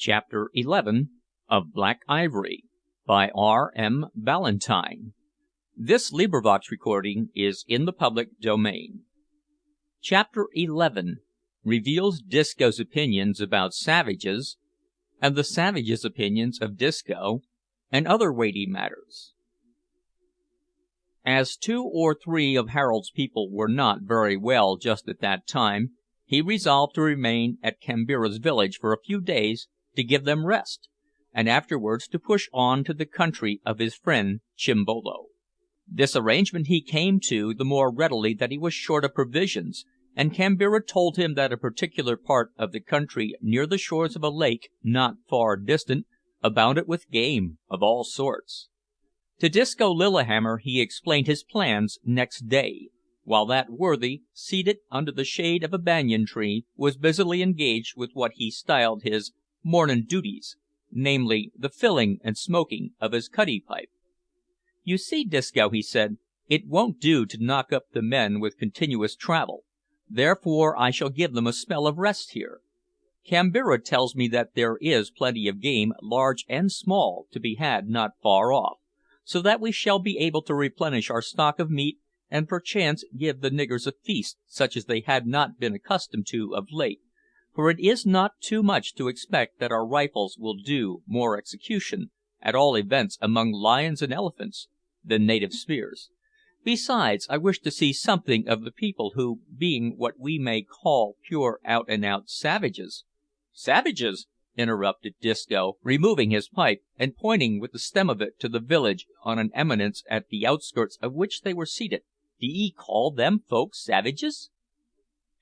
CHAPTER XI. Of Black Ivory, by R.M. Ballantyne. CHAPTER XI. Reveals Disco's opinions about savages, and the savage's opinions of Disco, and other weighty matters. As 2 or 3 of Harold's people were not very well just at that time, he resolved to remain at Kambira's village for a few days to give them rest, and afterwards to push on to the country of his friend Chimbolo. This arrangement he came to the more readily that he was short of provisions, and Kambira told him that a particular part of the country near the shores of a lake not far distant abounded with game of all sorts. To Disco Lillihammer he explained his plans next day, while that worthy, seated under the shade of a banyan tree, was busily engaged with what he styled his "mornin' duties," namely, the filling and smoking of his cutty pipe. "You see, Disco," he said, "it won't do to knock up the men with continuous travel, therefore I shall give them a spell of rest here. Kambira tells me that there is plenty of game, large and small, to be had not far off, so that we shall be able to replenish our stock of meat, and perchance give the niggers a feast such as they had not been accustomed to of late, for it is not too much to expect that our rifles will do more execution, at all events among lions and elephants, than native spears. Besides, I wish to see something of the people who, being what we may call pure out and out savages." "Savages!" interrupted Disco, removing his pipe, and pointing with the stem of it to the village on an eminence at the outskirts of which they were seated. "D'ee call them folk savages?"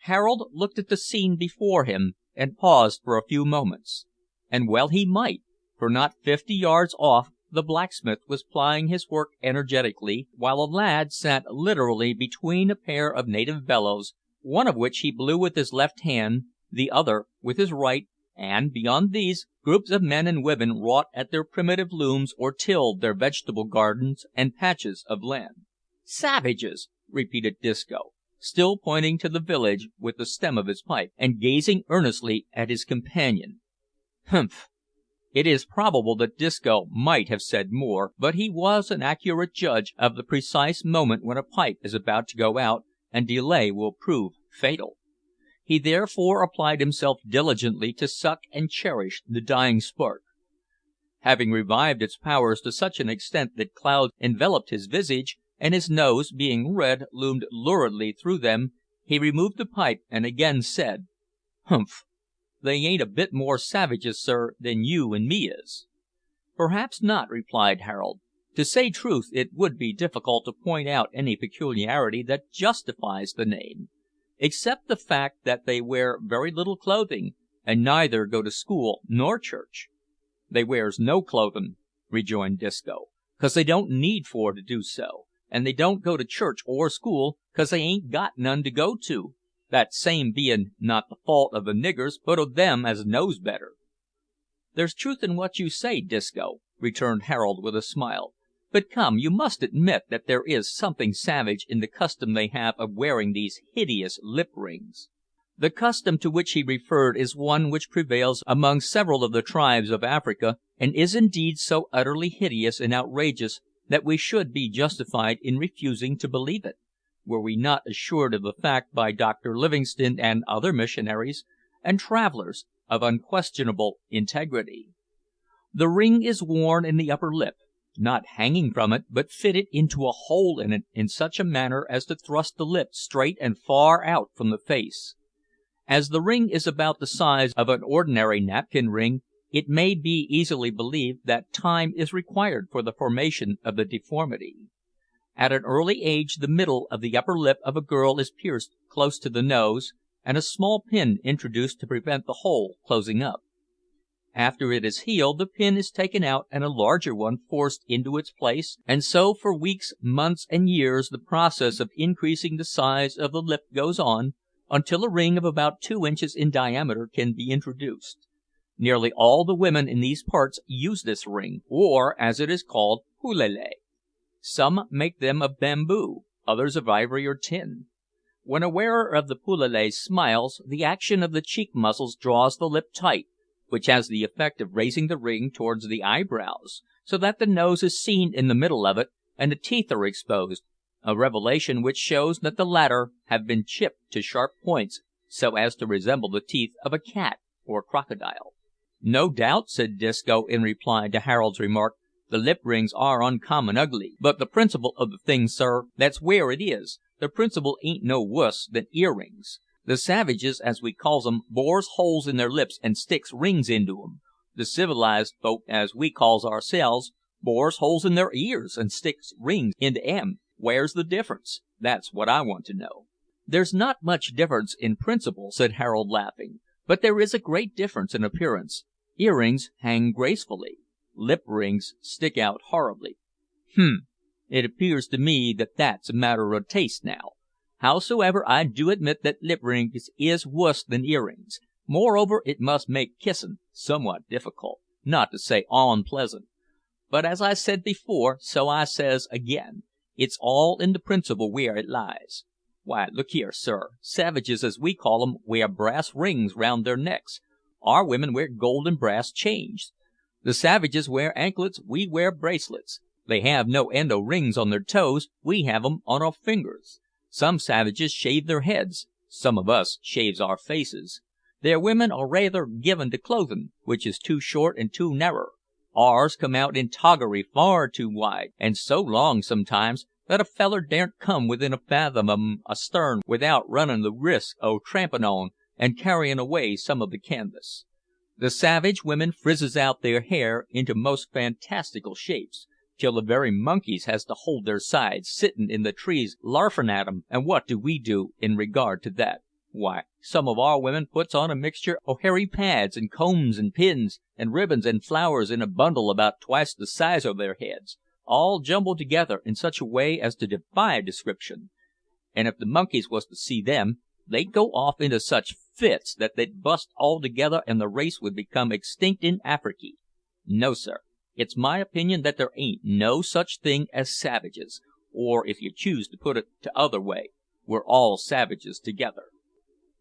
Harold looked at the scene before him and paused for a few moments. And well he might, for not 50 yards off the blacksmith was plying his work energetically, while a lad sat literally between a pair of native bellows, one of which he blew with his left hand, the other with his right, and, beyond these, groups of men and women wrought at their primitive looms or tilled their vegetable gardens and patches of land. "Savages!" repeated Disco, still pointing to the village with the stem of his pipe, and gazing earnestly at his companion. "Humph!" It is probable that Disco might have said more, but he was an accurate judge of the precise moment when a pipe is about to go out, and delay will prove fatal. He therefore applied himself diligently to suck and cherish the dying spark. Having revived its powers to such an extent that clouds enveloped his visage, and his nose, being red, loomed luridly through them, he removed the pipe and again said "Humph! They ain't a bit more savages, sir, than you and me is." "Perhaps not," replied Harold. "To say truth, it would be difficult to point out any peculiarity that justifies the name, except the fact that they wear very little clothing, and neither go to school nor church." "They wears no clothin'," rejoined Disco, "'cause they don't need for to do so, and they don't go to church or school 'cause they ain't got none to go to, that same bein' not the fault of the niggers, but o' them as knows better." "There's truth in what you say, Disco," returned Harold with a smile; "but come, you must admit that there is something savage in the custom they have of wearing these hideous lip rings." The custom to which he referred is one which prevails among several of the tribes of Africa, and is indeed so utterly hideous and outrageous that we should be justified in refusing to believe it, were we not assured of the fact by Dr Livingstone and other missionaries and travellers of unquestionable integrity. The ring is worn in the upper lip, not hanging from it, but fitted into a hole in it in such a manner as to thrust the lip straight and far out from the face. As the ring is about the size of an ordinary napkin ring, it may be easily believed that time is required for the formation of the deformity. At an early age the middle of the upper lip of a girl is pierced close to the nose, and a small pin introduced to prevent the hole closing up. After it is healed, the pin is taken out and a larger one forced into its place, and so for weeks, months, and years the process of increasing the size of the lip goes on, until a ring of about 2 inches in diameter can be introduced. Nearly all the women in these parts use this ring, or, as it is called, pelele. Some make them of bamboo, others of ivory or tin. When a wearer of the pelele smiles, the action of the cheek muscles draws the lip tight, which has the effect of raising the ring towards the eyebrows, so that the nose is seen in the middle of it, and the teeth are exposed, a revelation which shows that the latter have been chipped to sharp points, so as to resemble the teeth of a cat or crocodile. "No doubt," said Disco, in reply to Harold's remark, "the lip rings are uncommon ugly, but the principle of the thing, sir, that's where it is, the principle ain't no wuss than ear rings. The savages, as we calls 'em, bores holes in their lips and sticks rings into 'em. The civilised folk, as we calls ourselves, bores holes in their ears and sticks rings into 'em. Where's the difference? That's what I want to know." "There's not much difference in principle," said Harold, laughing, "but there is a great difference in appearance. Earrings hang gracefully, lip rings stick out horribly." "H'm! It appears to me that that's a matter o' taste, now. Howsoever, I do admit that lip rings is wuss than earrings. Moreover, it must make kissin' somewhat difficult, not to say onpleasant. But, as I said before, so I says again, it's all in the principle where it lies. Why, look here, sir, savages, as we call 'em, wear brass rings round their necks. Our women wear gold and brass chains. The savages wear anklets, we wear bracelets. They have no end o' rings on their toes, we have 'em on our fingers. Some savages shave their heads, some of us shaves our faces. Their women are raither given to clothin' which is too short and too narrer. Ours come out in toggery far too wide, and so long sometimes that a feller daren't come within a fathom of 'em astarn without runnin' the risk o' trampin' on and carryin' away some of the canvas. The savage women frizzes out their hair into most fantastical shapes, till the very monkeys has to hold their sides, sittin' in the trees larfin' at 'em, and what do we do in regard to that? Why, some of our women puts on a mixture o' hairy pads, and combs, and pins, and ribbons, and flowers in a bundle about twice the size o' their heads, all jumbled together in such a way as to defy description. And if the monkeys was to see them, they'd go off into such fits that they'd bust altogether and the race would become extinct in Afriky. No, sir, it's my opinion that there ain't no such thing as savages, or, if you choose to put it t'other way, we're all savages together."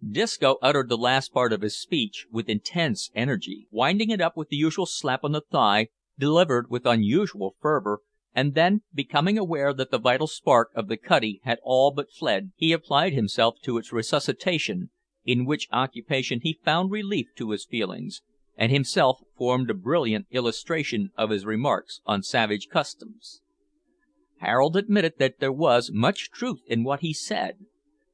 Disco uttered the last part of his speech with intense energy, winding it up with the usual slap on the thigh, delivered with unusual fervour, and then, becoming aware that the vital spark of the cuddy had all but fled, he applied himself to its resuscitation, in which occupation he found relief to his feelings, and himself formed a brilliant illustration of his remarks on savage customs. Harold admitted that there was much truth in what he said,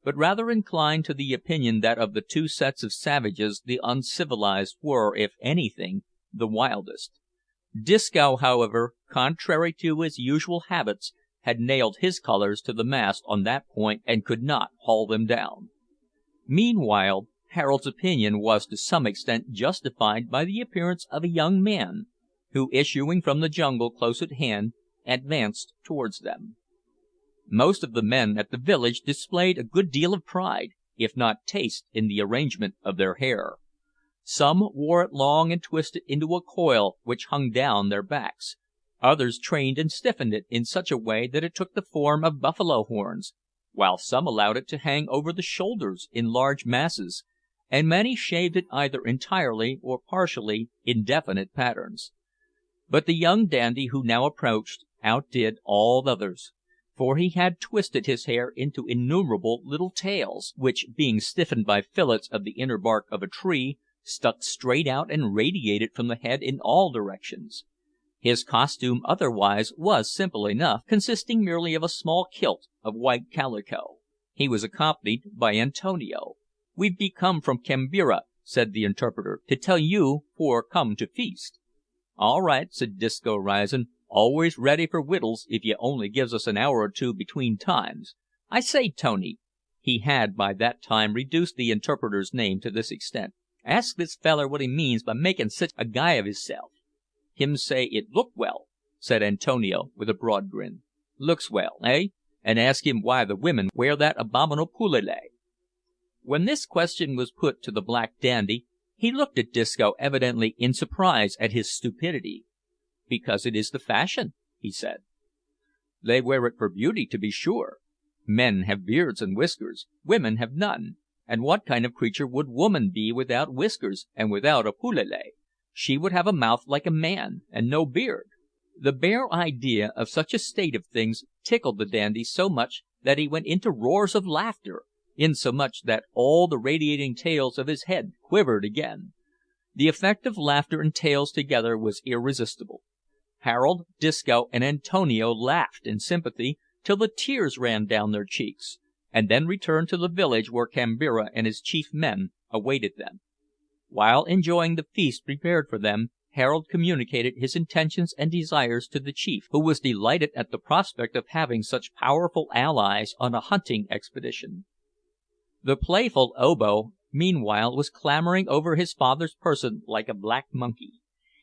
but rather inclined to the opinion that of the two sets of savages the uncivilised were, if anything, the wildest. Disco, however, contrary to his usual habits, had nailed his colours to the mast on that point and could not haul them down. Meanwhile, Harold's opinion was to some extent justified by the appearance of a young man, who, issuing from the jungle close at hand, advanced towards them. Most of the men at the village displayed a good deal of pride, if not taste, in the arrangement of their hair. Some wore it long and twisted into a coil which hung down their backs, others trained and stiffened it in such a way that it took the form of buffalo horns, while some allowed it to hang over the shoulders in large masses, and many shaved it either entirely or partially in definite patterns. But the young dandy who now approached outdid all others, for he had twisted his hair into innumerable little tails, which, being stiffened by fillets of the inner bark of a tree, stuck straight out and radiated from the head in all directions. His costume otherwise was simple enough, consisting merely of a small kilt of white calico. He was accompanied by Antonio. "We've be come from Kambira," said the interpreter, "to tell you for come to feast." "All right," said Disco, rising, "always ready for wittles if you only gives us an hour or two between times. I say, Tony," he had by that time reduced the interpreter's name to this extent, "ask this feller what he means by makin' sich a guy of hisself." "Him say it look well," said Antonio, with a broad grin. "Looks well, eh? And ask him why the women wear that abominable pelele." When this question was put to the black dandy, he looked at Disco evidently in surprise at his stupidity. "Because it is the fashion," he said. "They wear it for beauty, to be sure. Men have beards and whiskers, women have none, and what kind of creature would woman be without whiskers and without a pelele? She would have a mouth like a man, and no beard. The bare idea of such a state of things tickled the dandy so much that he went into roars of laughter, insomuch that all the radiating tails of his head quivered again. The effect of laughter and tails together was irresistible. Harold, Disco, and Antonio laughed in sympathy till the tears ran down their cheeks, and then returned to the village where Kambira and his chief men awaited them. While enjoying the feast prepared for them, Harold communicated his intentions and desires to the chief, who was delighted at the prospect of having such powerful allies on a hunting expedition. The playful Obo, meanwhile, was clambering over his father's person like a black monkey.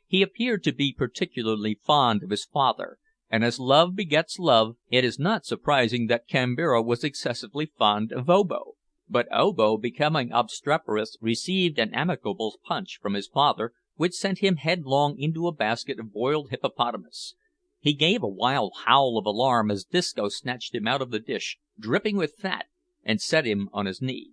He appeared to be particularly fond of his father, and as love begets love, it is not surprising that Kambira was excessively fond of Obo. But Obo, becoming obstreperous, received an amicable punch from his father, which sent him headlong into a basket of boiled hippopotamus. He gave a wild howl of alarm as Disco snatched him out of the dish, dripping with fat, and set him on his knee.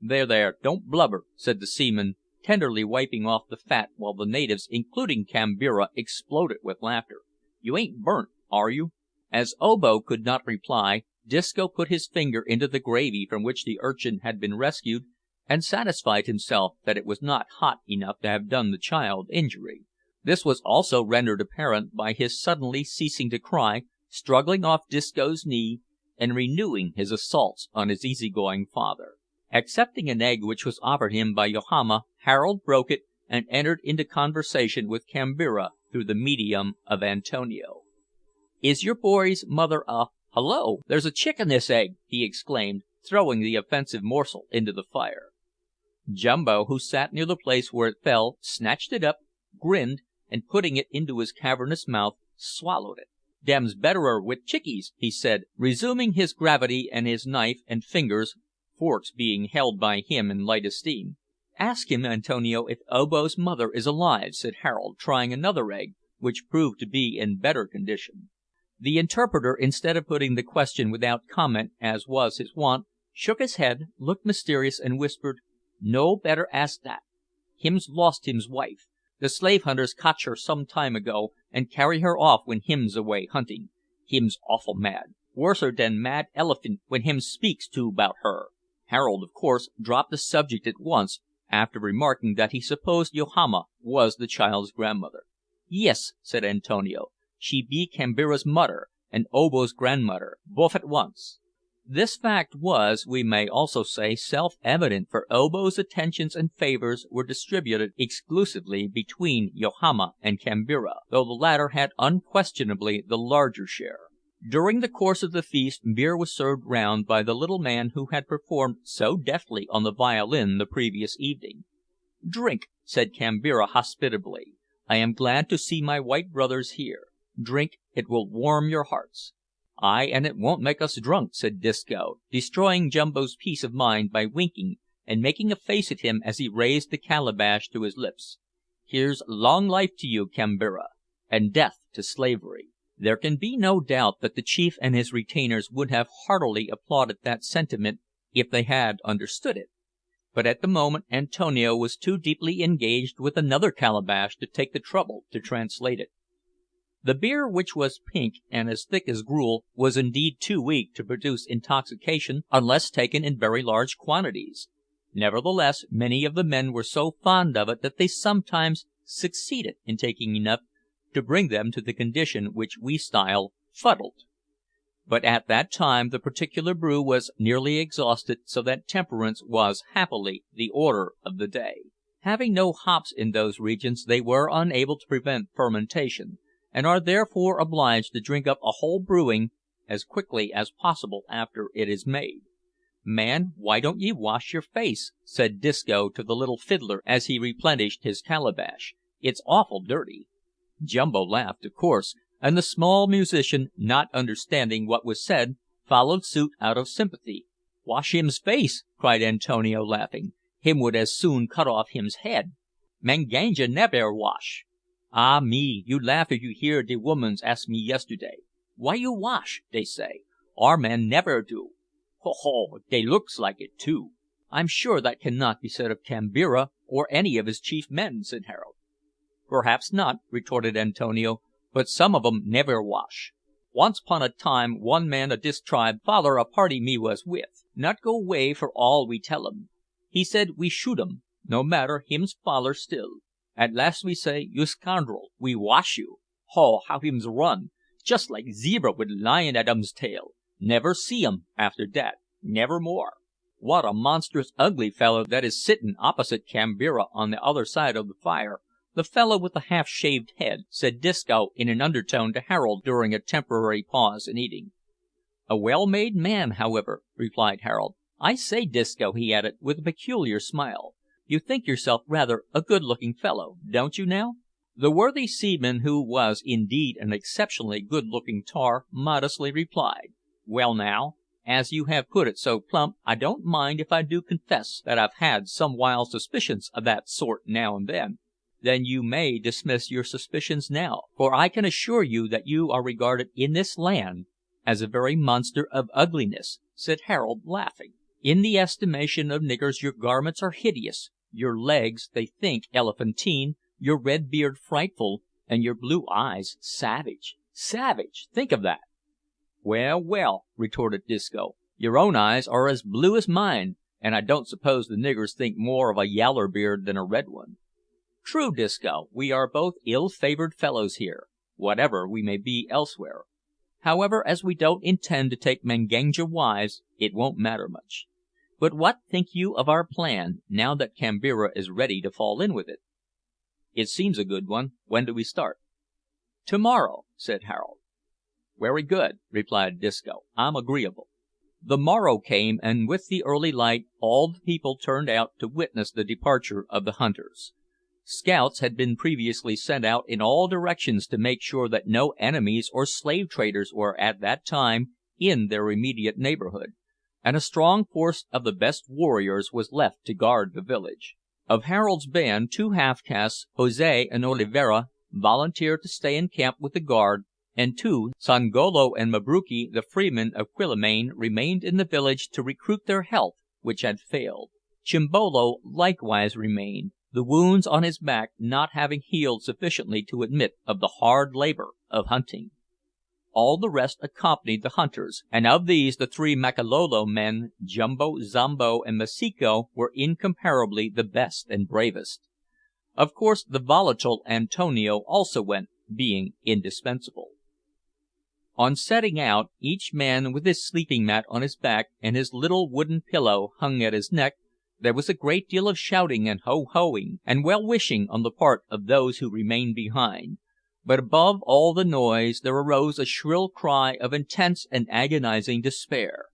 "There, there, don't blubber," said the seaman, tenderly wiping off the fat, while the natives, including Kambira, exploded with laughter. "You ain't burnt, are you?" As Obo could not reply, Disco put his finger into the gravy from which the urchin had been rescued, and satisfied himself that it was not hot enough to have done the child injury. This was also rendered apparent by his suddenly ceasing to cry, struggling off Disco's knee, and renewing his assaults on his easy-going father. Accepting an egg which was offered him by Yohama, Harold broke it, and entered into conversation with Kambira through the medium of Antonio. "Is your boy's mother a Hullo! There's a chick in this egg!" he exclaimed, throwing the offensive morsel into the fire. Jumbo, who sat near the place where it fell, snatched it up, grinned, and putting it into his cavernous mouth, swallowed it. "Dem's betterer wid chickies," he said, resuming his gravity and his knife and fingers, forks being held by him in light esteem. "Ask him, Antonio, if Obo's mother is alive," said Harold, trying another egg, which proved to be in better condition. The interpreter, instead of putting the question without comment, as was his wont, shook his head, looked mysterious, and whispered, "No better ask that. Him's lost him's wife. The slave hunters cotch her some time ago, and carry her off when him's away hunting. Him's awful mad, worser dan mad elephant when him speaks to 'bout her." Harold, of course, dropped the subject at once, after remarking that he supposed Yohama was the child's grandmother. "Yis," said Antonio, "she be Kambira's mudder, and Obo's grandmudder, bof at once." This fact was, we may also say, self-evident, for Obo's attentions and favours were distributed exclusively between Yohama and Kambira, though the latter had unquestionably the larger share. During the course of the feast beer was served round by the little man who had performed so deftly on the violin the previous evening. "Drink," said Kambira hospitably. "I am glad to see my white brothers here. Drink, it will warm your hearts." "Ay, and it won't make us drunk," said Disco, destroying Jumbo's peace of mind by winking and making a face at him as he raised the calabash to his lips. "Here's long life to you, Kambira, and death to slavery." There can be no doubt that the chief and his retainers would have heartily applauded that sentiment if they had understood it, but at the moment Antonio was too deeply engaged with another calabash to take the trouble to translate it. The beer, which was pink and as thick as gruel, was indeed too weak to produce intoxication unless taken in very large quantities. Nevertheless, many of the men were so fond of it that they sometimes succeeded in taking enough to bring them to the condition which we style fuddled. But at that time the particular brew was nearly exhausted, so that temperance was happily the order of the day. Having no hops in those regions, they were unable to prevent fermentation, and are therefore obliged to drink up a whole brewing as quickly as possible after it is made. "Man, why don't ye wash your face?" said Disco to the little fiddler as he replenished his calabash. "It's awful dirty." Jumbo laughed, of course, and the small musician, not understanding what was said, followed suit out of sympathy. "Wash him's face!" cried Antonio, laughing. "Him would as soon cut off him's head. Manganja nevair wash." "Ah me, you laugh if you hear de womans ask me yesterday, 'Why you wash?' dey say. 'Our men nevair do.' Ho, ho, dey looks like it too." "I'm sure that cannot be said of Kambira, or any of his chief men," said Harold. "Perhaps not," retorted Antonio, "but some of 'em never wash. Once 'pon a time one man o' dis tribe foller a party me was with, not go way for all we tell 'em. He said we shoot 'em, no matter, him's foller still. At last we say, `You scoundrel, we wash you!' Ho, how him's run! Just like zebra wid lion at um's tail. Never see 'em after dat, never more." "What a monstrous ugly fellow that is sitting opposite Kambira on the other side of the fire, the fellow with the half shaved head," said Disco in an undertone to Harold during a temporary pause in eating. "A well made man, however," replied Harold. "I say, Disco," he added, with a peculiar smile, "you think yourself rather a good looking fellow, don't you now?" The worthy seaman, who was indeed an exceptionally good looking tar, modestly replied, "Well now, as you have put it so plump, I don't mind if I do confess that I've had some wild suspicions of that sort now and then." "Then you may dismiss your suspicions now, for I can assure you that you are regarded in this land as a very monster of ugliness," said Harold, laughing. "In the estimation of niggers your garments are hideous, your legs they think elephantine, your red beard frightful, and your blue eyes savage. Savage! Think of that!" "Well, well," retorted Disco, "your own eyes are as blue as mine, and I don't suppose the niggers think more of a yaller beard than a red one." "True, Disco, we are both ill favoured fellows here, whatever we may be elsewhere. However, as we don't intend to take Manganja wives, it won't matter much. But what think you of our plan, now that Kambira is ready to fall in with it?" "It seems a good one. When do we start?" "To morrow," said Harold. "Werry good," replied Disco. "I'm agreeable." The morrow came, and with the early light all the people turned out to witness the departure of the hunters. Scouts had been previously sent out in all directions to make sure that no enemies or slave traders were at that time in their immediate neighbourhood, and a strong force of the best warriors was left to guard the village. Of Harold's band, two half castes, Jose and Oliveira, volunteered to stay in camp with the guard, and two, Songolo and Mabruki, the freemen of Quillimane, remained in the village to recruit their health, which had failed. Chimbolo likewise remained, the wounds on his back not having healed sufficiently to admit of the hard labour of hunting. All the rest accompanied the hunters, and of these the three Makololo men, Jumbo, Zombo, and Masiko, were incomparably the best and bravest. Of course the volatile Antonio also went, being indispensable. On setting out, each man with his sleeping mat on his back and his little wooden pillow hung at his neck, there was a great deal of shouting and ho-hoing and well wishing on the part of those who remained behind, but above all the noise there arose a shrill cry of intense and agonising despair.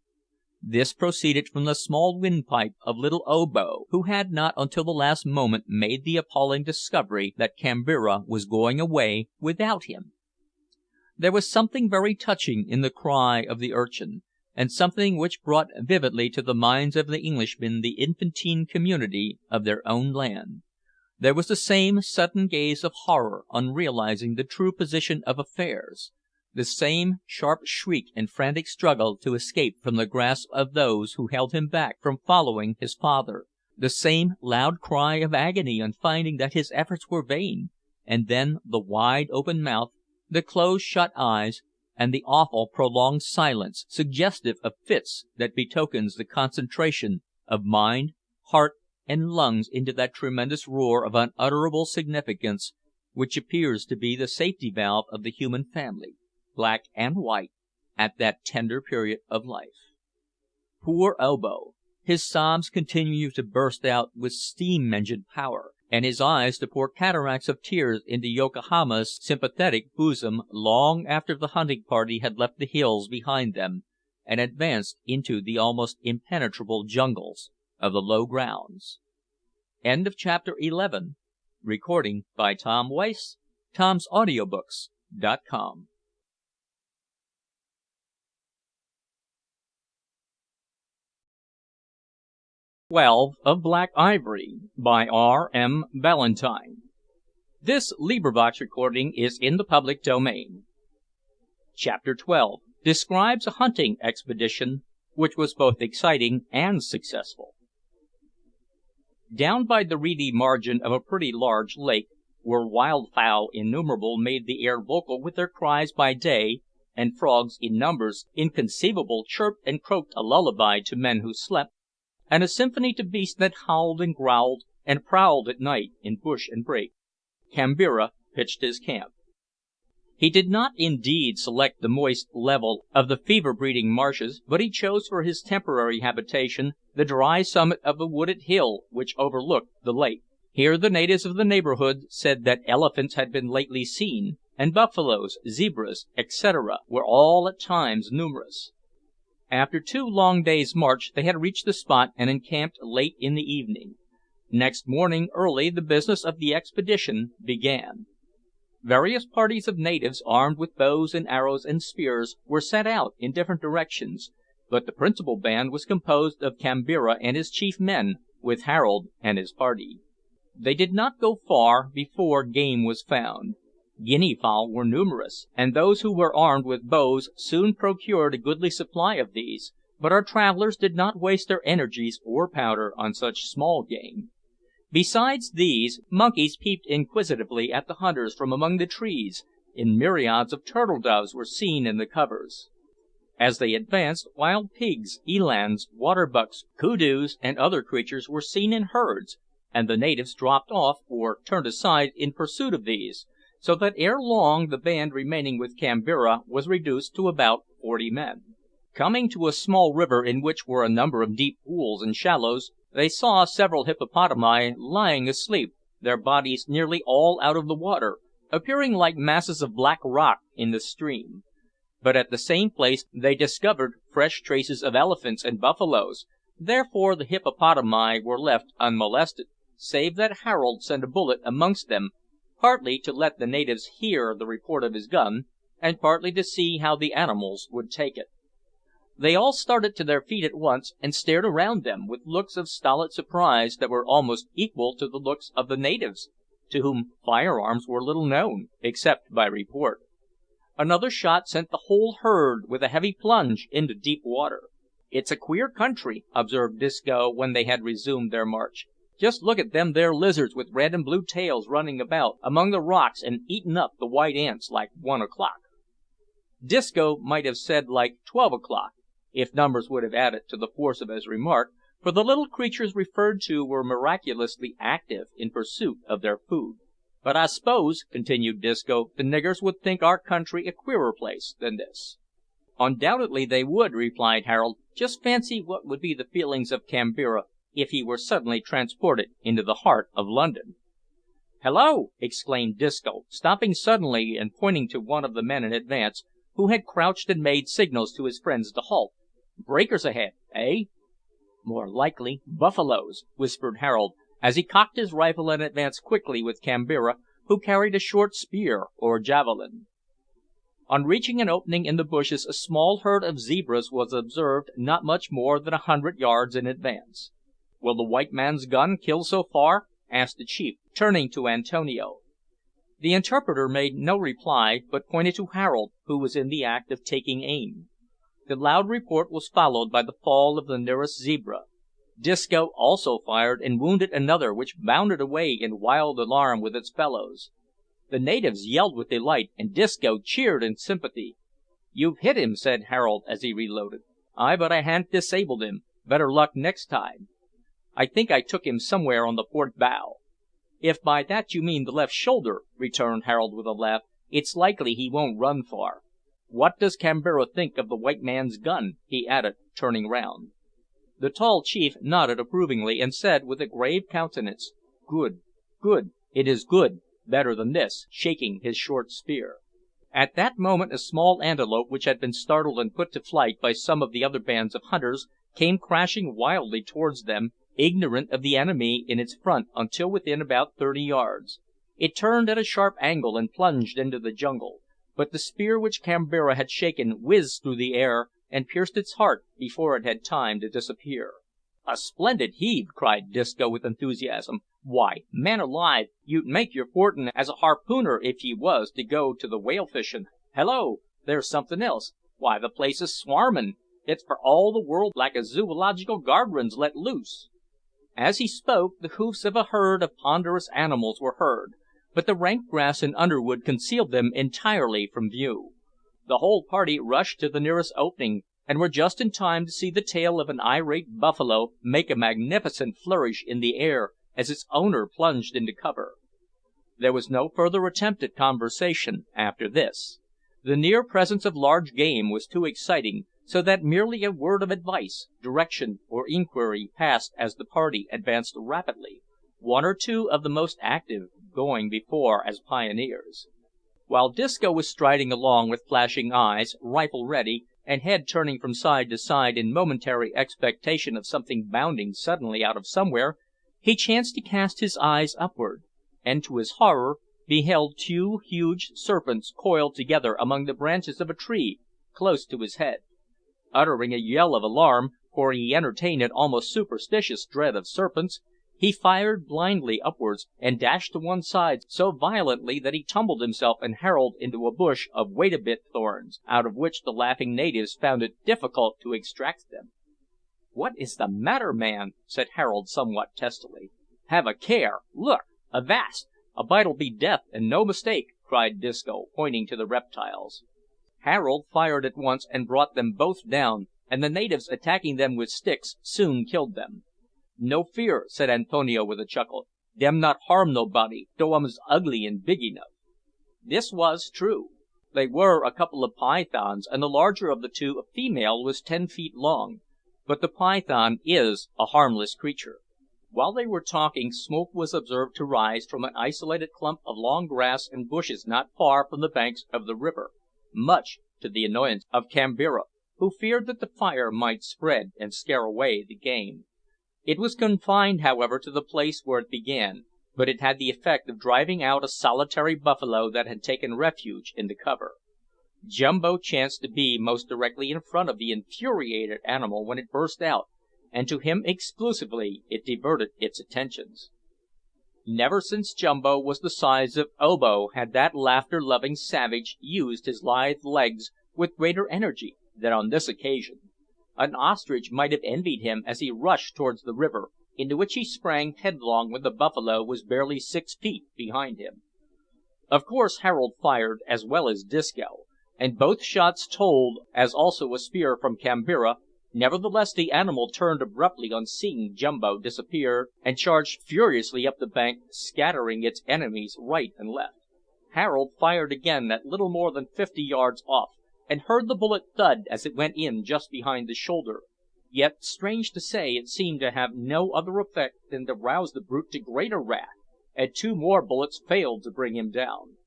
This proceeded from the small windpipe of little Obo, who had not until the last moment made the appalling discovery that Kambira was going away without him. There was something very touching in the cry of the urchin, and something which brought vividly to the minds of the Englishmen the infantine community of their own land. There was the same sudden gaze of horror on realising the true position of affairs, the same sharp shriek and frantic struggle to escape from the grasp of those who held him back from following his father, the same loud cry of agony on finding that his efforts were vain, and then the wide open mouth, the close shut eyes, and the awful prolonged silence, suggestive of fits that betokens the concentration of mind, heart, and lungs into that tremendous roar of unutterable significance which appears to be the safety valve of the human family, black and white, at that tender period of life. Poor Obo! His sobs continued to burst out with steam engine power, and his eyes to pour cataracts of tears into Yokohama's sympathetic bosom long after the hunting party had left the hills behind them and advanced into the almost impenetrable jungles of the low grounds. Chapter 11. Recording by Tom Weiss, Tom'sAudiobooks.com. 12 of Black Ivory by R.M. Ballantyne. This recording is in the public domain. Chapter 12 describes a hunting expedition which was both exciting and successful. Down by the reedy margin of a pretty large lake where wildfowl innumerable made the air vocal with their cries by day, and frogs in numbers inconceivable chirped and croaked a lullaby to men who slept, and a symphony to beasts that howled and growled and prowled at night in bush and brake, Kambira pitched his camp. He did not indeed select the moist level of the fever-breeding marshes, but he chose for his temporary habitation the dry summit of the wooded hill which overlooked the lake. Here the natives of the neighbourhood said that elephants had been lately seen, and buffaloes, zebras, etc., were all at times numerous. After 2 long days' march they had reached the spot and encamped late in the evening. Next morning early the business of the expedition began. Various parties of natives, armed with bows and arrows and spears, were sent out in different directions, but the principal band was composed of Kambira and his chief men, with Harold and his party. They did not go far before game was found. Guinea fowl were numerous, and those who were armed with bows soon procured a goodly supply of these, but our travellers did not waste their energies or powder on such small game. Besides these, monkeys peeped inquisitively at the hunters from among the trees, and myriads of turtle doves were seen in the covers. As they advanced, wild pigs, elands, waterbucks, koodoos, and other creatures were seen in herds, and the natives dropped off or turned aside in pursuit of these, so that ere long the band remaining with Kambira was reduced to about 40 men. Coming to a small river in which were a number of deep pools and shallows, they saw several hippopotami lying asleep, their bodies nearly all out of the water, appearing like masses of black rock in the stream. But at the same place they discovered fresh traces of elephants and buffaloes, therefore the hippopotami were left unmolested, save that Harold sent a bullet amongst them, partly to let the natives hear the report of his gun, and partly to see how the animals would take it. They all started to their feet at once, and stared around them with looks of stolid surprise that were almost equal to the looks of the natives, to whom firearms were little known, except by report. Another shot sent the whole herd with a heavy plunge into deep water. "It's a queer country," observed Disco when they had resumed their march. "Just look at them there lizards with red and blue tails running about among the rocks and eatin' up the white ants like 1 o'clock." Disco might have said like 12 o'clock, if numbers would have added to the force of his remark, for the little creatures referred to were miraculously active in pursuit of their food. "But I s'pose," continued Disco, "the niggers would think our country a queerer place than this." "Undoubtedly they would," replied Harold. "Just fancy what would be the feelings of Kambira if he were suddenly transported into the heart of London." "Hallo!" exclaimed Disco, stopping suddenly and pointing to one of the men in advance, who had crouched and made signals to his friends to halt. "Breakers ahead, eh?" "More likely buffaloes," whispered Harold, as he cocked his rifle and advanced quickly with Kambira, who carried a short spear or javelin. On reaching an opening in the bushes a small herd of zebras was observed not much more than 100 yards in advance. "Will the white man's gun kill so far?" asked the chief, turning to Antonio. The interpreter made no reply, but pointed to Harold, who was in the act of taking aim. The loud report was followed by the fall of the nearest zebra. Disco also fired and wounded another, which bounded away in wild alarm with its fellows. The natives yelled with delight, and Disco cheered in sympathy. "You've hit him," said Harold, as he reloaded. "Ay, but I han't disabled him. Better luck next time. I think I took him somewhere on the port bow." "If by that you mean the left shoulder," returned Harold with a laugh, "it's likely he won't run far. What does Kambira think of the white man's gun?" he added, turning round. The tall chief nodded approvingly, and said, with a grave countenance, "Good, good, it is good, better than this," shaking his short spear. At that moment a small antelope, which had been startled and put to flight by some of the other bands of hunters, came crashing wildly towards them, ignorant of the enemy in its front until within about 30 yards. It turned at a sharp angle and plunged into the jungle, but the spear which Kambira had shaken whizzed through the air and pierced its heart before it had time to disappear. "A splendid heave!" cried Disco with enthusiasm. "Why, man alive, you'd make your fortin as a harpooner if ye was to go to the whale fishin'. Hallo! there's somethin' else. Why, the place is swarmin'. It's for all the world like a zoological gardens let loose." As he spoke, the hoofs of a herd of ponderous animals were heard, but the rank grass and underwood concealed them entirely from view. The whole party rushed to the nearest opening, and were just in time to see the tail of an irate buffalo make a magnificent flourish in the air as its owner plunged into cover. There was no further attempt at conversation after this. The near presence of large game was too exciting, so that merely a word of advice, direction, or inquiry passed as the party advanced rapidly, one or two of the most active going before as pioneers. While Disco was striding along with flashing eyes, rifle ready, and head turning from side to side in momentary expectation of something bounding suddenly out of somewhere, he chanced to cast his eyes upward, and, to his horror, beheld two huge serpents coiled together among the branches of a tree close to his head. Uttering a yell of alarm, for he entertained an almost superstitious dread of serpents, he fired blindly upwards, and dashed to one side so violently that he tumbled himself and Harold into a bush of wait a bit thorns, out of which the laughing natives found it difficult to extract them. "What is the matter, man?" said Harold somewhat testily. "Have a care! Look! Avast! A bite'll be death, and no mistake!" cried Disco, pointing to the reptiles. Harold fired at once and brought them both down, and the natives, attacking them with sticks, soon killed them. "No fear," said Antonio with a chuckle, "dem not harm nobody, though ums ugly and big enough." This was true. They were a couple of pythons, and the larger of the two, a female, was 10 feet long, but the python is a harmless creature. While they were talking, smoke was observed to rise from an isolated clump of long grass and bushes not far from the banks of the river, much to the annoyance of Kambira, who feared that the fire might spread and scare away the game. It was confined, however, to the place where it began, but it had the effect of driving out a solitary buffalo that had taken refuge in the cover. Jumbo chanced to be most directly in front of the infuriated animal when it burst out, and to him exclusively it diverted its attentions. Never since Jumbo was the size of Obo had that laughter-loving savage used his lithe legs with greater energy than on this occasion. An ostrich might have envied him as he rushed towards the river, into which he sprang headlong when the buffalo was barely 6 feet behind him. Of course Harold fired as well as Disco, and both shots told, as also a spear from Kambira. Nevertheless the animal turned abruptly on seeing Jumbo disappear, and charged furiously up the bank, scattering its enemies right and left. Harold fired again at little more than 50 yards off, and heard the bullet thud as it went in just behind the shoulder, yet, strange to say, it seemed to have no other effect than to rouse the brute to greater wrath, and 2 more bullets failed to bring him down.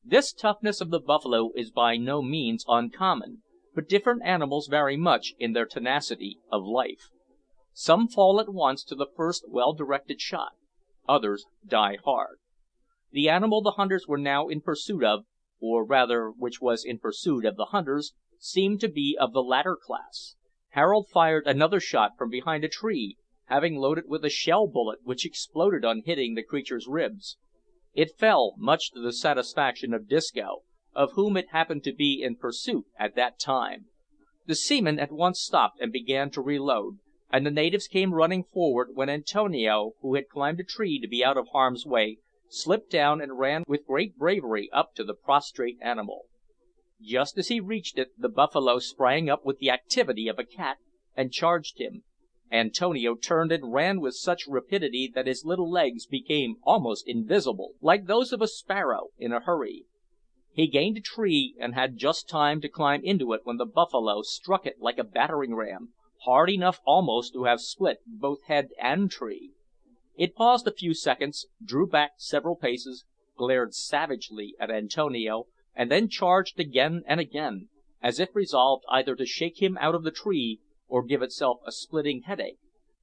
This toughness of the buffalo is by no means uncommon, but different animals vary much in their tenacity of life. Some fall at once to the first well directed shot, others die hard. The animal the hunters were now in pursuit of, or rather which was in pursuit of the hunters, seemed to be of the latter class. Harold fired another shot from behind a tree, having loaded with a shell bullet which exploded on hitting the creature's ribs. It fell, much to the satisfaction of Disco, of whom it happened to be in pursuit at that time. The seaman at once stopped and began to reload, and the natives came running forward, when Antonio, who had climbed a tree to be out of harm's way, slipped down and ran with great bravery up to the prostrate animal. Just as he reached it, the buffalo sprang up with the activity of a cat, and charged him. Antonio turned and ran with such rapidity that his little legs became almost invisible, like those of a sparrow in a hurry. He gained a tree, and had just time to climb into it when the buffalo struck it like a battering ram, hard enough almost to have split both head and tree. It paused a few seconds, drew back several paces, glared savagely at Antonio, and then charged again and again, as if resolved either to shake him out of the tree or give itself a splitting headache.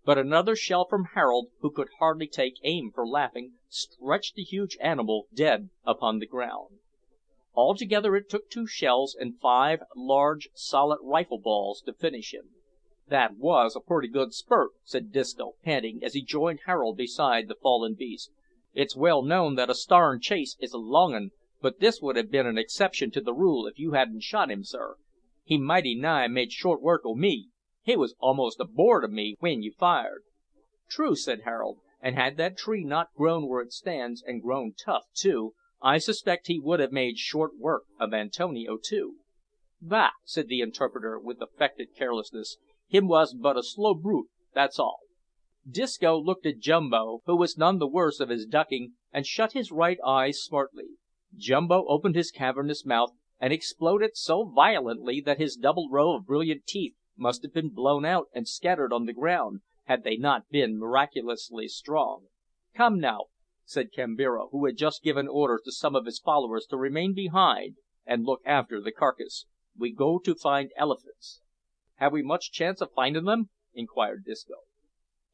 But another shell from Harold, who could hardly take aim for laughing, stretched the huge animal dead upon the ground. Altogether it took 2 shells and 5 large, solid rifle balls to finish him. "That was a pretty good spurt," said Disco, panting, as he joined Harold beside the fallen beast. "It's well known that a starn chase is a long 'un, but this would have been an exception to the rule if you hadn't shot him, sir. He mighty nigh made short work o' me. He was almost aboard o' me w'en you fired." "True," said Harold, and had that tree not grown where it stands, and grown tough too, I suspect he would have made short work of Antonio too." "Bah!" said the interpreter with affected carelessness, "him was but a slow brute, that's all." Disco looked at Jumbo, who was none the worse of his ducking, and shut his right eye smartly. Jumbo opened his cavernous mouth and exploded so violently that his double row of brilliant teeth must have been blown out and scattered on the ground, had they not been miraculously strong. "Come now," said Kambira, who had just given orders to some of his followers to remain behind and look after the carcass, "we go to find elephants." "Have we much chance of findin' them?" inquired Disco.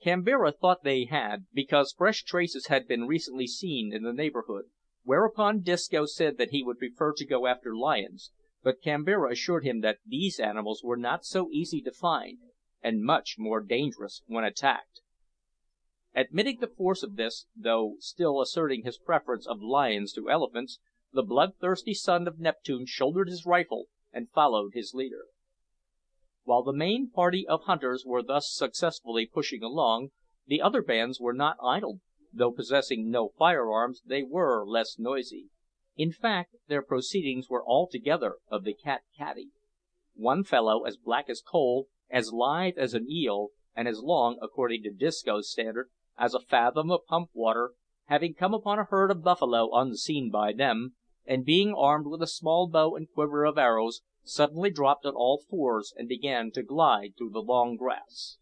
Kambira thought they had, because fresh traces had been recently seen in the neighbourhood, whereupon Disco said that he would prefer to go after lions, but Kambira assured him that these animals were not so easy to find, and much more dangerous when attacked. Admitting the force of this, though still asserting his preference of lions to elephants, the bloodthirsty son of Neptune shouldered his rifle and followed his leader. While the main party of hunters were thus successfully pushing along, the other bands were not idle. Though possessing no firearms, they were less noisy. In fact, their proceedings were altogether of the cat-catty. One fellow, as black as coal, as lithe as an eel, and as long, according to Disco's standard, as a fathom of pump water, having come upon a herd of buffalo unseen by them, and being armed with a small bow and quiver of arrows, suddenly dropped on all fours and began to glide through the long grass.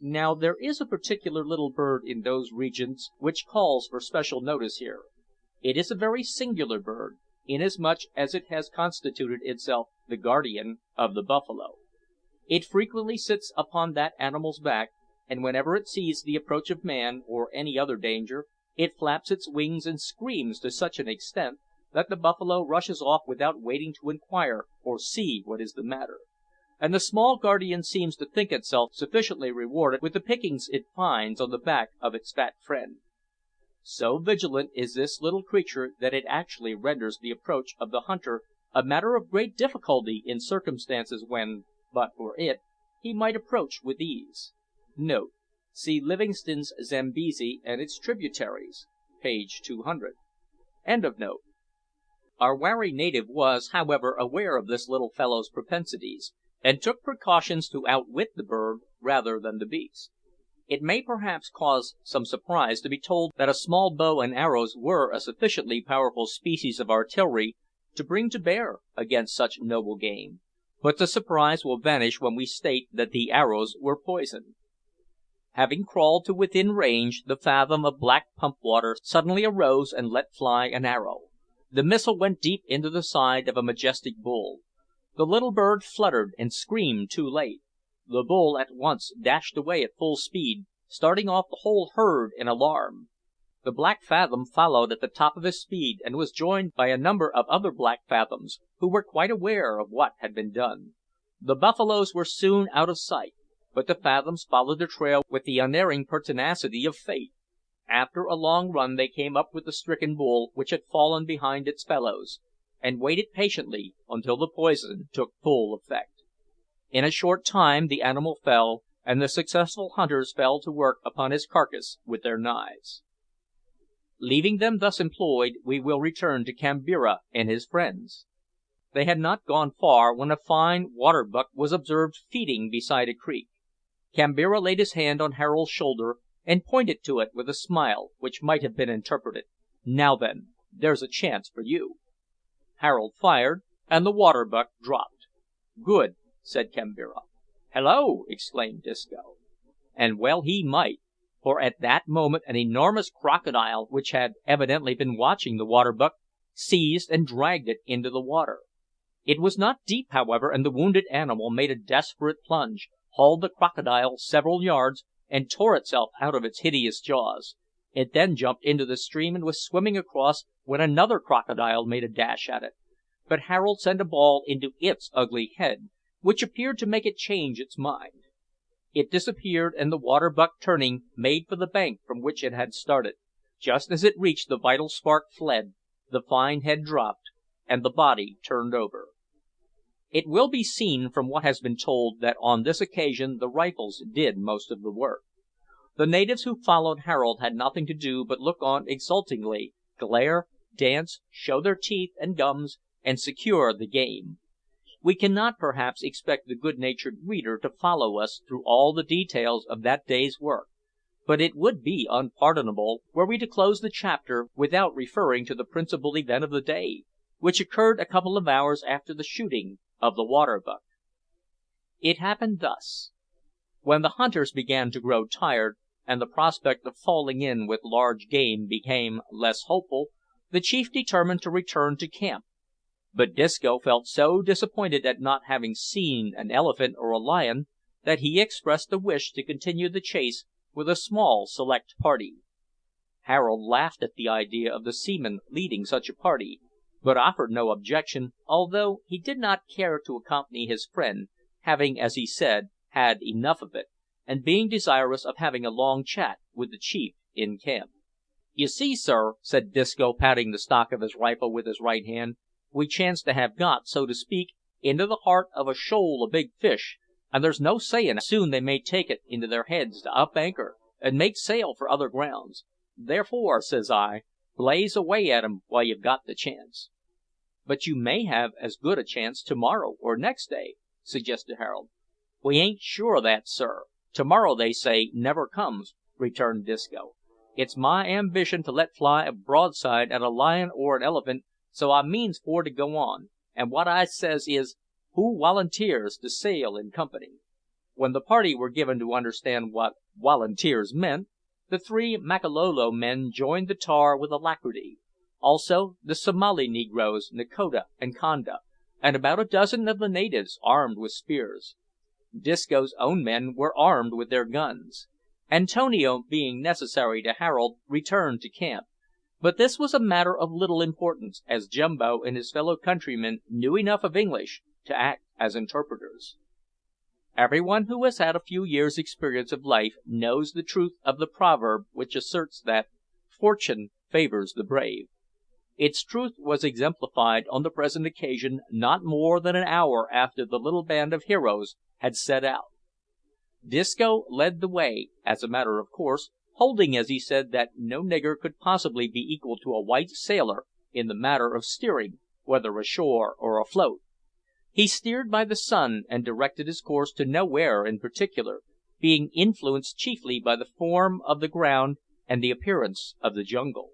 Now there is a particular little bird in those regions which calls for special notice here. It is a very singular bird, inasmuch as it has constituted itself the guardian of the buffalo. It frequently sits upon that animal's back, and whenever it sees the approach of man, or any other danger, it flaps its wings and screams to such an extent that the buffalo rushes off without waiting to inquire or see what is the matter, and the small guardian seems to think itself sufficiently rewarded with the pickings it finds on the back of its fat friend. So vigilant is this little creature that it actually renders the approach of the hunter a matter of great difficulty in circumstances when, but for it, he might approach with ease. Note: see Livingstone's Zambesi and its Tributaries, page 200. Our wary native was, however, aware of this little fellow's propensities, and took precautions to outwit the bird rather than the beast. It may perhaps cause some surprise to be told that a small bow and arrows were a sufficiently powerful species of artillery to bring to bear against such noble game, but the surprise will vanish when we state that the arrows were poisoned. Having crawled to within range, the fathom of black pump water suddenly arose and let fly an arrow. The missile went deep into the side of a majestic bull. The little bird fluttered and screamed too late. The bull at once dashed away at full speed, starting off the whole herd in alarm. The black fathom followed at the top of his speed, and was joined by a number of other black fathoms, who were quite aware of what had been done. The buffaloes were soon out of sight, but the fathoms followed the trail with the unerring pertinacity of fate. After a long run they came up with the stricken bull, which had fallen behind its fellows, and waited patiently until the poison took full effect. In a short time the animal fell, and the successful hunters fell to work upon his carcass with their knives. Leaving them thus employed, we will return to Kambira and his friends. They had not gone far when a fine water buck was observed feeding beside a creek. Kambira laid his hand on Harold's shoulder and pointed to it with a smile, which might have been interpreted, "Now then, there's a chance for you." Harold fired, and the water buck dropped. "Good," said Kambira. "Hallo!" exclaimed Disco. And well he might, for at that moment an enormous crocodile, which had evidently been watching the water buck, seized and dragged it into the water. It was not deep, however, and the wounded animal made a desperate plunge, hauled the crocodile several yards, and tore itself out of its hideous jaws. It then jumped into the stream and was swimming across when another crocodile made a dash at it, but Harold sent a ball into its ugly head, which appeared to make it change its mind. It disappeared, and the water buck turning, made for the bank from which it had started. Just as it reached the vital spark fled, the fine head dropped, and the body turned over. It will be seen from what has been told that on this occasion the rifles did most of the work. The natives who followed Harold had nothing to do but look on exultingly, glare, dance, show their teeth and gums, and secure the game. We cannot, perhaps, expect the good-natured reader to follow us through all the details of that day's work, but it would be unpardonable were we to close the chapter without referring to the principal event of the day, which occurred a couple of hours after the shooting of the water-buck. It happened thus. When the hunters began to grow tired, and the prospect of falling in with large game became less hopeful, the chief determined to return to camp. But Disco felt so disappointed at not having seen an elephant or a lion, that he expressed a wish to continue the chase with a small select party. Harold laughed at the idea of the seaman leading such a party, but offered no objection, although he did not care to accompany his friend, having, as he said, had enough of it, and being desirous of having a long chat with the chief in camp. "You see, sir," said Disco, patting the stock of his rifle with his right hand, "we chance to have got, so to speak, into the heart of a shoal o' big fish, and there's no sayin' how soon they may take it into their heads to up anchor and make sail for other grounds. Therefore, says I, blaze away at 'em while you've got the chance." "But you may have as good a chance to morrow or next day," suggested Harold. "We ain't sure o' that, sir. To morrow, they say, never comes," returned Disco. "It's my ambition to let fly a broadside at a lion or an elephant, so I means for to go on, and wot I says is, `Who wolunteers to sail in company?'" When the party were given to understand what "wolunteers" meant, the three Makololo men joined the tar with alacrity; also the Somali negroes, Nakoda and Conda, and about a dozen of the natives, armed with spears. Disco's own men were armed with their guns. Antonio, being necessary to Harold, returned to camp, but this was a matter of little importance, as Jumbo and his fellow countrymen knew enough of English to act as interpreters. Every one who has had a few years' experience of life knows the truth of the proverb which asserts that "fortune favours the brave." Its truth was exemplified on the present occasion not more than an hour after the little band of heroes had set out. Disco led the way, as a matter of course, holding, as he said, that no nigger could possibly be equal to a white sailor in the matter of steering, whether ashore or afloat. He steered by the sun, and directed his course to nowhere in particular, being influenced chiefly by the form of the ground and the appearance of the jungle.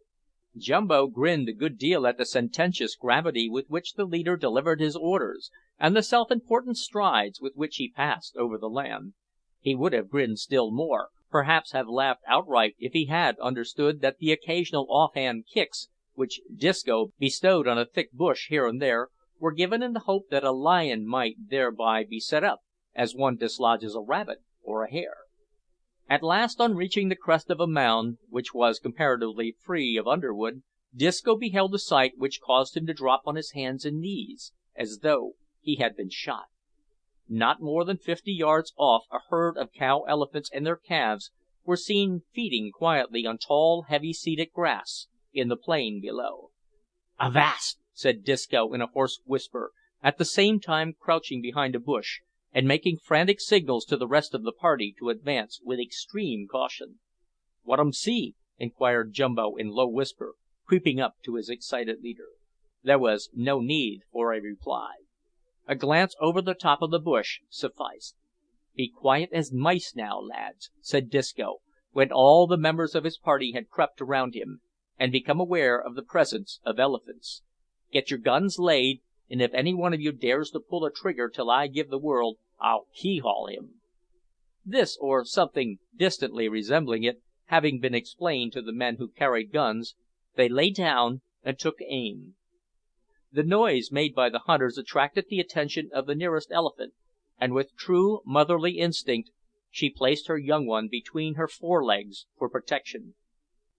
Jumbo grinned a good deal at the sententious gravity with which the leader delivered his orders, and the self-important strides with which he passed over the land. He would have grinned still more, perhaps have laughed outright, if he had understood that the occasional off-hand kicks which Disco bestowed on a thick bush here and there were given in the hope that a lion might thereby be set up, as one dislodges a rabbit or a hare. At last, on reaching the crest of a mound, which was comparatively free of underwood, Disco beheld a sight which caused him to drop on his hands and knees, as though he had been shot. Not more than 50 yards off a herd of cow elephants and their calves were seen feeding quietly on tall, heavy-seeded grass in the plain below. "Avast!" said Disco in a hoarse whisper, at the same time crouching behind a bush, and making frantic signals to the rest of the party to advance with extreme caution. "What 'um see?" inquired Jumbo in low whisper, creeping up to his excited leader. There was no need for a reply. A glance over the top of the bush sufficed. "Be quiet as mice now, lads," said Disco, when all the members of his party had crept around him, and become aware of the presence of elephants. "Get your guns laid, and if any one of you dares to pull a trigger till I give the word, I'll key haul him." This, or something distantly resembling it, having been explained to the men who carried guns, they lay down and took aim. The noise made by the hunters attracted the attention of the nearest elephant, and with true motherly instinct she placed her young one between her fore legs for protection.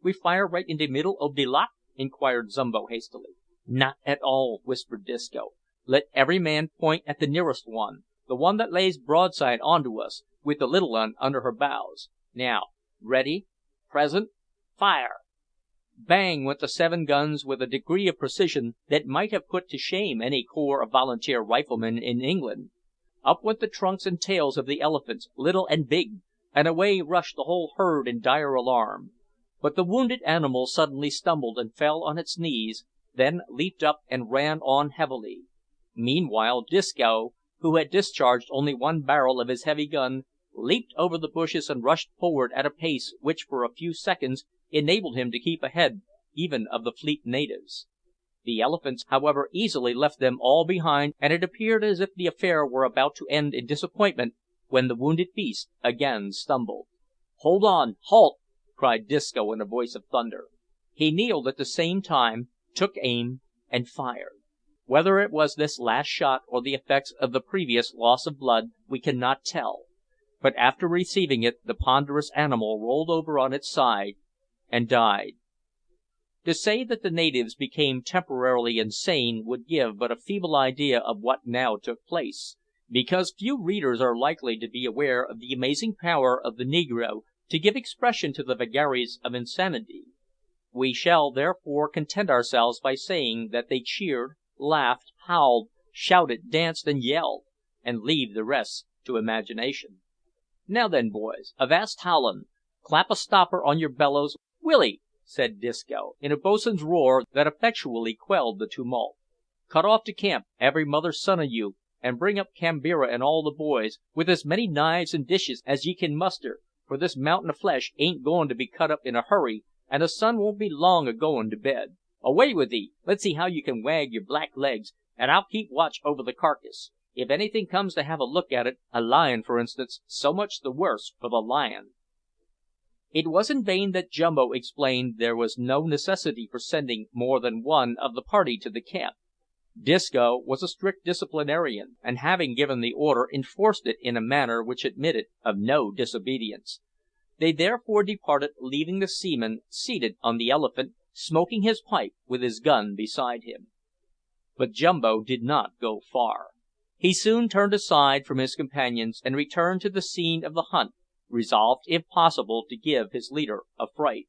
"We fire right in de middle ob de lot?" inquired Zumbo hastily. "Not at all," whispered Disco. "Let every man point at the nearest one, the one that lays broadside on to us, with the little un under her bows. Now, ready, present, fire!" Bang went the 7 guns with a degree of precision that might have put to shame any corps of volunteer riflemen in England. Up went the trunks and tails of the elephants, little and big, and away rushed the whole herd in dire alarm. But the wounded animal suddenly stumbled and fell on its knees, then leaped up and ran on heavily. Meanwhile Disco, who had discharged only one barrel of his heavy gun, leaped over the bushes and rushed forward at a pace which for a few seconds enabled him to keep ahead even of the fleet natives. The elephants, however, easily left them all behind, and it appeared as if the affair were about to end in disappointment when the wounded beast again stumbled. "Hold on! Halt!" cried Disco in a voice of thunder. He kneeled at the same time, took aim, and fired. Whether it was this last shot or the effects of the previous loss of blood we cannot tell, but after receiving it the ponderous animal rolled over on its side and died. To say that the natives became temporarily insane would give but a feeble idea of what now took place, because few readers are likely to be aware of the amazing power of the negro to give expression to the vagaries of insanity. We shall therefore content ourselves by saying that they cheered, laughed, howled, shouted, danced, and yelled, and leave the rest to imagination. "Now then, boys, avast howlin'! Clap a stopper on your bellows, Willie!" said Disco, in a boatswain's roar that effectually quelled the tumult. "Cut off to camp, every mother's son o' you, and bring up Kambira and all the boys, with as many knives and dishes as ye can muster, for this mountain o' flesh ain't goin' to be cut up in a hurry, and the sun won't be long o' goin' to bed. Away with 'ee! Let's see how you can wag your black legs, and I'll keep watch over the carcass. If anything comes to have a look at it, a lion for instance, so much the worse for the lion." It was in vain that Jumbo explained there was no necessity for sending more than one of the party to the camp. Disco was a strict disciplinarian, and having given the order enforced it in a manner which admitted of no disobedience. They therefore departed, leaving the seaman seated on the elephant, smoking his pipe with his gun beside him. But Jumbo did not go far. He soon turned aside from his companions and returned to the scene of the hunt, resolved, if possible, to give his leader a fright.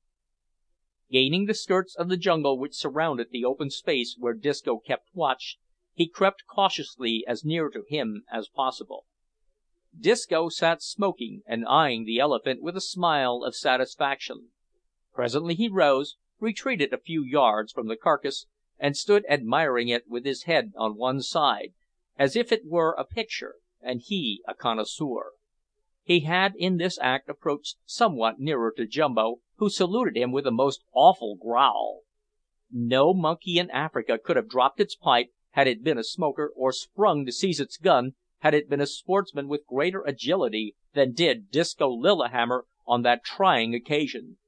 Gaining the skirts of the jungle which surrounded the open space where Disco kept watch, he crept cautiously as near to him as possible. Disco sat smoking and eyeing the elephant with a smile of satisfaction. Presently he rose, retreated a few yards from the carcass, and stood admiring it with his head on one side, as if it were a picture and he a connoisseur. He had in this act approached somewhat nearer to Jumbo, who saluted him with a most awful growl. No monkey in Africa could have dropped its pipe had it been a smoker, or sprung to seize its gun had it been a sportsman, with greater agility than did Disco Lillihammer on that trying occasion.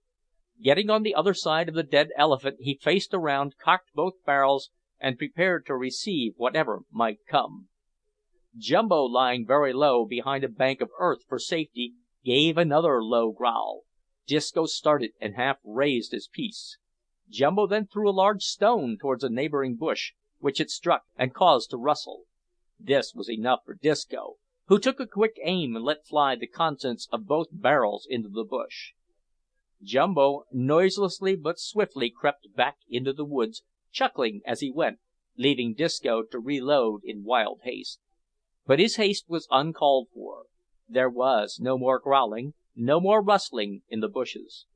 Getting on the other side of the dead elephant, he faced around, cocked both barrels, and prepared to receive whatever might come. Jumbo, lying very low behind a bank of earth for safety, gave another low growl. Disco started and half raised his piece. Jumbo then threw a large stone towards a neighbouring bush, which it struck and caused to rustle. This was enough for Disco, who took a quick aim and let fly the contents of both barrels into the bush. Jumbo noiselessly but swiftly crept back into the woods, chuckling as he went, leaving Disco to reload in wild haste. But his haste was uncalled for. There was no more growling, no more rustling in the bushes.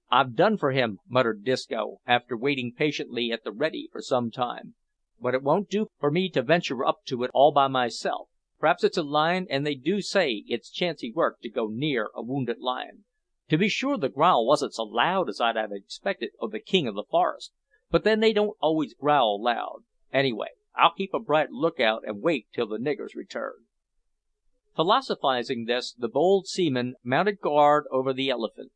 "I've done for him," muttered Disco, after waiting patiently at the ready for some time. "But it won't do for me to venture up to it all by myself. P'raps it's a lion, and they do say it's chancy work to go near a wounded lion. To be sure the growl wasn't so loud as I'd have expected o' the king o' the forest, but then they don't always growl loud. Anyway, I'll keep a bright lookout and wait till the niggers return." Philosophising thus, the bold seaman mounted guard over the elephant.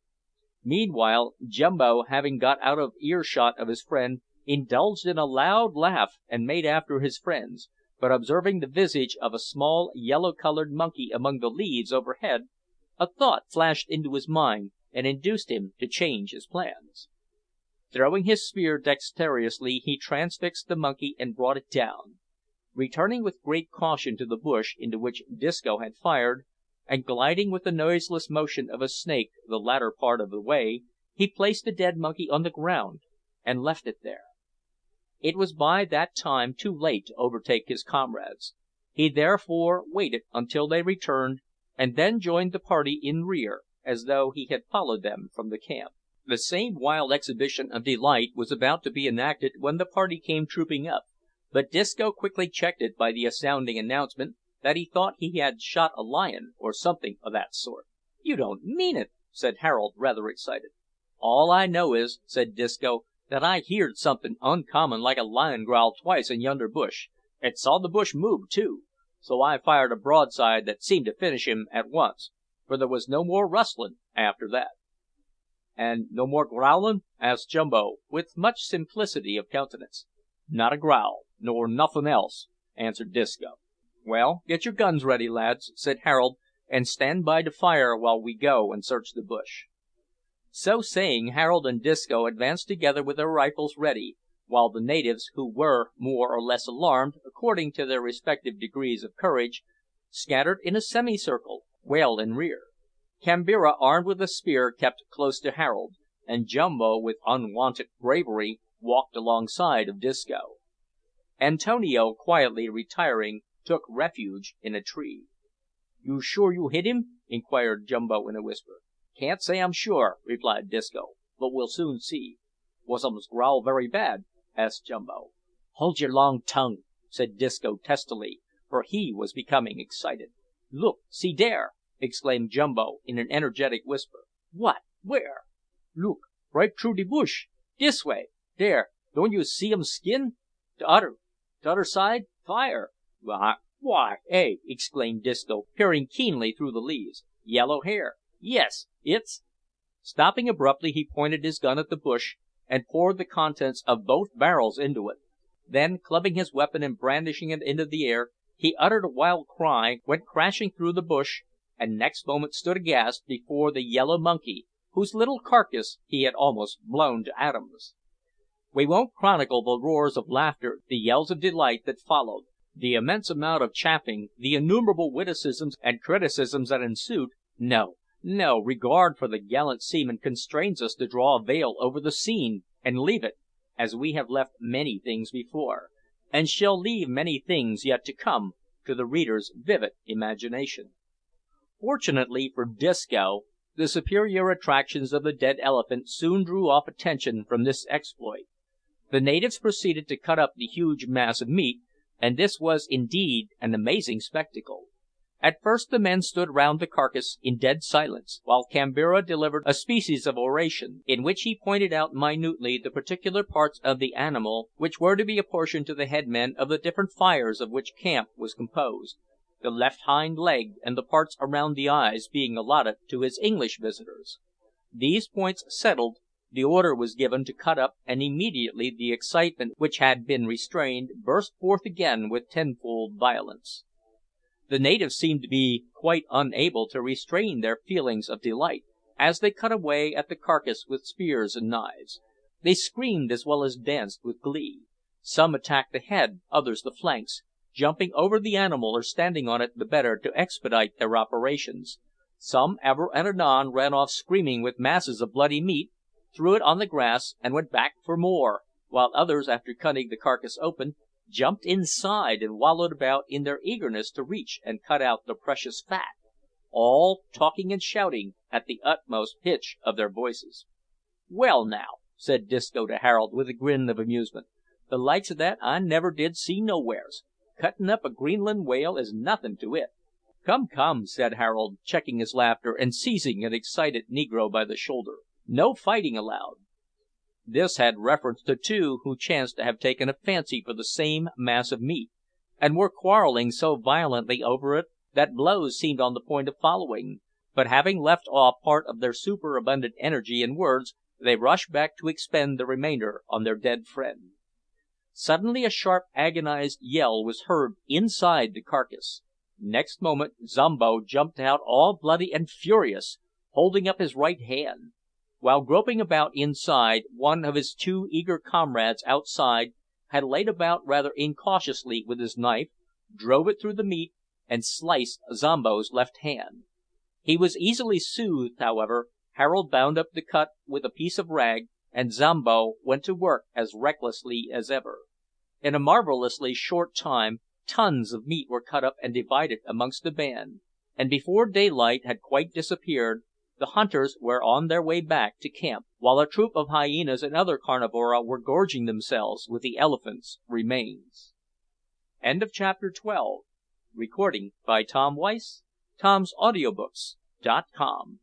Meanwhile, Jumbo, having got out of earshot of his friend, indulged in a loud laugh and made after his friends, but observing the visage of a small yellow coloured monkey among the leaves overhead, a thought flashed into his mind and induced him to change his plans. Throwing his spear dexterously, he transfixed the monkey and brought it down. Returning with great caution to the bush into which Disco had fired, and gliding with the noiseless motion of a snake the latter part of the way, he placed the dead monkey on the ground and left it there. It was by that time too late to overtake his comrades. He therefore waited until they returned, and then joined the party in rear, as though he had followed them from the camp. The same wild exhibition of delight was about to be enacted when the party came trooping up, but Disco quickly checked it by the astounding announcement that he thought he had shot a lion, or something o' that sort. "You don't mean it!" said Harold, rather excited. "All I know is," said Disco, "that I heerd somethin' uncommon like a lion growl twice in yonder bush, and saw the bush move too, so I fired a broadside that seemed to finish him at once, for there was no more rustlin' after that." "And no more growlin'?" asked Jumbo, with much simplicity of countenance. "Not a growl, nor nothin' else," answered Disco. "Well, get your guns ready, lads," said Harold, "and stand by to fire while we go and search the bush." So saying, Harold and Disco advanced together with their rifles ready, while the natives, who were more or less alarmed, according to their respective degrees of courage, scattered in a semicircle, well in rear. Kambira, armed with a spear, kept close to Harold, and Jumbo, with unwonted bravery, walked alongside of Disco. Antonio, quietly retiring, took refuge in a tree. "You sure you hit him?" inquired Jumbo in a whisper. "Can't say I'm sure," replied Disco, "but we'll soon see." "Was um's growl very bad?" asked Jumbo. "Hold your long tongue," said Disco testily, for he was becoming excited. "Look, see dere!" exclaimed Jumbo in an energetic whisper. "What? Where?" "Look, right through de bush dis way dere don't you see um's skin? T'odder side fire." "Why, eh!" exclaimed Disco, peering keenly through the leaves. "Yellow hair yes, it's " Stopping abruptly, he pointed his gun at the bush, and poured the contents of both barrels into it. Then, clubbing his weapon and brandishing it into the air, he uttered a wild cry, went crashing through the bush, and next moment stood aghast before the yellow monkey, whose little carcass he had almost blown to atoms. We won't chronicle the roars of laughter, the yells of delight that followed, the immense amount of chaffing, the innumerable witticisms and criticisms that ensued. No, regard for the gallant seaman constrains us to draw a veil over the scene and leave it, as we have left many things before, and shall leave many things yet to come, to the reader's vivid imagination. Fortunately for Disco, the superior attractions of the dead elephant soon drew off attention from this exploit. The natives proceeded to cut up the huge mass of meat, and this was indeed an amazing spectacle. At first the men stood round the carcass in dead silence, while Kambira delivered a species of oration, in which he pointed out minutely the particular parts of the animal which were to be apportioned to the headmen of the different fires of which camp was composed, the left hind leg and the parts around the eyes being allotted to his English visitors. These points settled, the order was given to cut up, and immediately the excitement which had been restrained burst forth again with tenfold violence. The natives seemed to be quite unable to restrain their feelings of delight, as they cut away at the carcass with spears and knives. They screamed as well as danced with glee. Some attacked the head, others the flanks, jumping over the animal or standing on it the better to expedite their operations. Some ever and anon ran off screaming with masses of bloody meat, threw it on the grass, and went back for more, while others, after cutting the carcass open, jumped inside and wallowed about in their eagerness to reach and cut out the precious fat, all talking and shouting at the utmost pitch of their voices. "Well, now," said Disco to Harold, with a grin of amusement, "the likes o' that I never did see nowheres. Cuttin' up a Greenland whale is nothin' to it." "Come," said Harold, checking his laughter and seizing an excited negro by the shoulder, "no fighting allowed." This had reference to two who chanced to have taken a fancy for the same mass of meat, and were quarrelling so violently over it that blows seemed on the point of following, but having left off part of their superabundant energy in words, they rushed back to expend the remainder on their dead friend. Suddenly a sharp agonised yell was heard inside the carcass. Next moment Zombo jumped out all bloody and furious, holding up his right hand. While groping about inside, one of his two eager comrades outside had laid about rather incautiously with his knife, drove it through the meat, and sliced Zombo's left hand. He was easily soothed, however. Harold bound up the cut with a piece of rag, and Zombo went to work as recklessly as ever. In a marvellously short time tons of meat were cut up and divided amongst the band, and before daylight had quite disappeared The hunters were on their way back to camp, while a troop of hyenas and other carnivora were gorging themselves with the elephants' remains. CHAPTER XIII. Tom's Audiobooks.com